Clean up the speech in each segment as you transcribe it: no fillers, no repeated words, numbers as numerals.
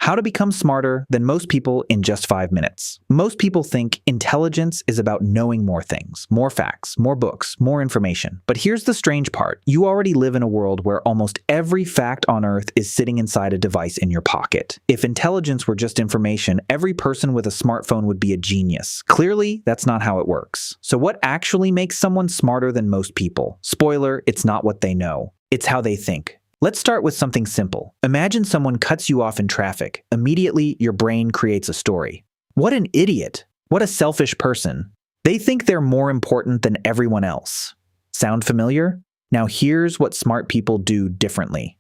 How to become smarter than most people in just 5 minutes. Most people think intelligence is about knowing more things, more facts, more books, more information. But here's the strange part. You already live in a world where almost every fact on Earth is sitting inside a device in your pocket. If intelligence were just information, every person with a smartphone would be a genius. Clearly, that's not how it works. So what actually makes someone smarter than most people? Spoiler, it's not what they know. It's how they think. Let's start with something simple. Imagine someone cuts you off in traffic. Immediately, your brain creates a story. What an idiot. What a selfish person. They think they're more important than everyone else. Sound familiar? Now here's what smart people do differently.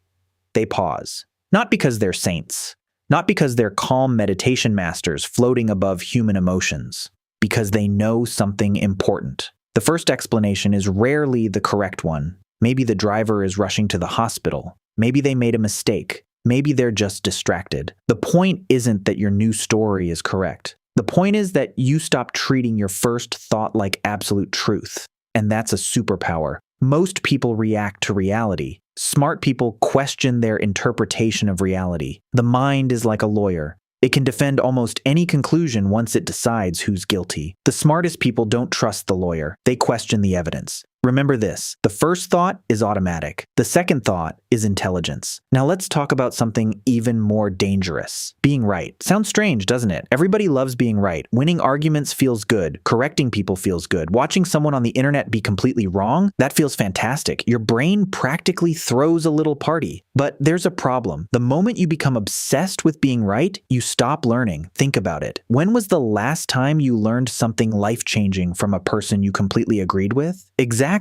They pause. Not because they're saints. Not because they're calm meditation masters floating above human emotions. Because they know something important. The first explanation is rarely the correct one. Maybe the driver is rushing to the hospital. Maybe they made a mistake. Maybe they're just distracted. The point isn't that your new story is correct. The point is that you stop treating your first thought like absolute truth. And that's a superpower. Most people react to reality. Smart people question their interpretation of reality. The mind is like a lawyer. It can defend almost any conclusion once it decides who's guilty. The smartest people don't trust the lawyer. They question the evidence. Remember this, the first thought is automatic. The second thought is intelligence. Now let's talk about something even more dangerous. Being right. Sounds strange, doesn't it? Everybody loves being right. Winning arguments feels good. Correcting people feels good. Watching someone on the internet be completely wrong, that feels fantastic. Your brain practically throws a little party. But there's a problem. The moment you become obsessed with being right, you stop learning. Think about it. When was the last time you learned something life-changing from a person you completely agreed with? Exactly.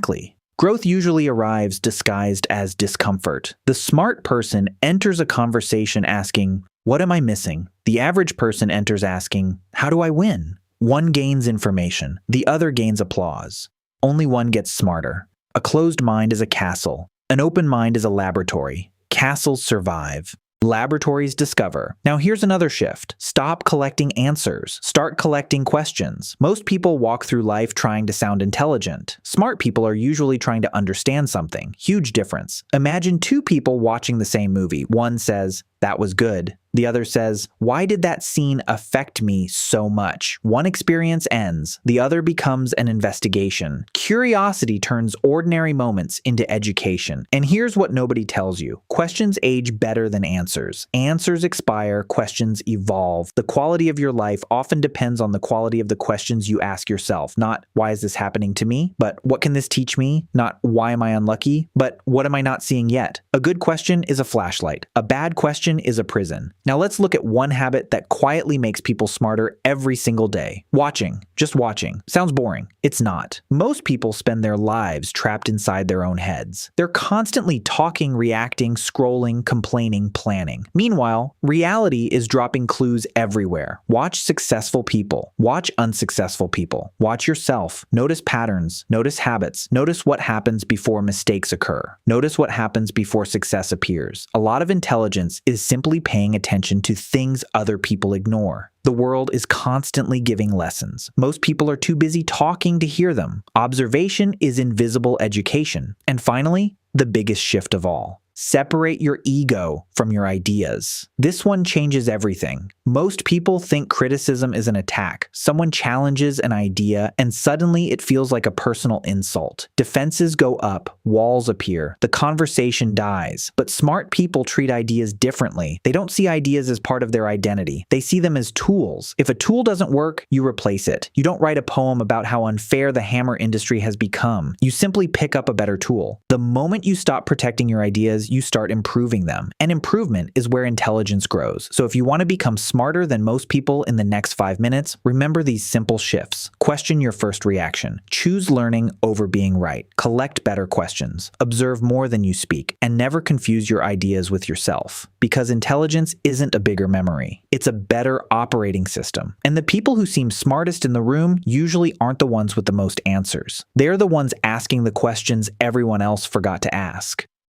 Growth usually arrives disguised as discomfort. The smart person enters a conversation asking, "What am I missing?" The average person enters asking, "How do I win?" One gains information, the other gains applause. Only one gets smarter. A closed mind is a castle. An open mind is a laboratory. Castles survive. Laboratories discover. Now here's another shift. Stop collecting answers. Start collecting questions. Most people walk through life trying to sound intelligent. Smart people are usually trying to understand something. Huge difference. Imagine two people watching the same movie. One says, "That was good." The other says, "Why did that scene affect me so much?" One experience ends. The other becomes an investigation. Curiosity turns ordinary moments into education. And here's what nobody tells you. Questions age better than answers. Answers expire, questions evolve. The quality of your life often depends on the quality of the questions you ask yourself. Not, "Why is this happening to me?" But, "What can this teach me?" Not, "Why am I unlucky?" But, "What am I not seeing yet?" A good question is a flashlight. A bad question is a prison. Now let's look at one habit that quietly makes people smarter every single day. Watching. Just watching. Sounds boring. It's not. Most people spend their lives trapped inside their own heads. They're constantly talking, reacting, scrolling, complaining, planning. Meanwhile, reality is dropping clues everywhere. Watch successful people. Watch unsuccessful people. Watch yourself. Notice patterns. Notice habits. Notice what happens before mistakes occur. Notice what happens before success appears. A lot of intelligence is simply paying attention to things other people ignore. The world is constantly giving lessons. Most people are too busy talking to hear them. Observation is invisible education. And finally, the biggest shift of all. Separate your ego from your ideas. This one changes everything. Most people think criticism is an attack. Someone challenges an idea, and suddenly it feels like a personal insult. Defenses go up, walls appear, the conversation dies. But smart people treat ideas differently. They don't see ideas as part of their identity. They see them as tools. If a tool doesn't work, you replace it. You don't write a poem about how unfair the hammer industry has become. You simply pick up a better tool. The moment you stop protecting your ideas, you start improving them. And improvement is where intelligence grows. So if you want to become smarter than most people in the next 5 minutes, remember these simple shifts. Question your first reaction. Choose learning over being right. Collect better questions. Observe more than you speak. And never confuse your ideas with yourself. Because intelligence isn't a bigger memory. It's a better operating system. And the people who seem smartest in the room usually aren't the ones with the most answers. They're the ones asking the questions everyone else forgot to ask.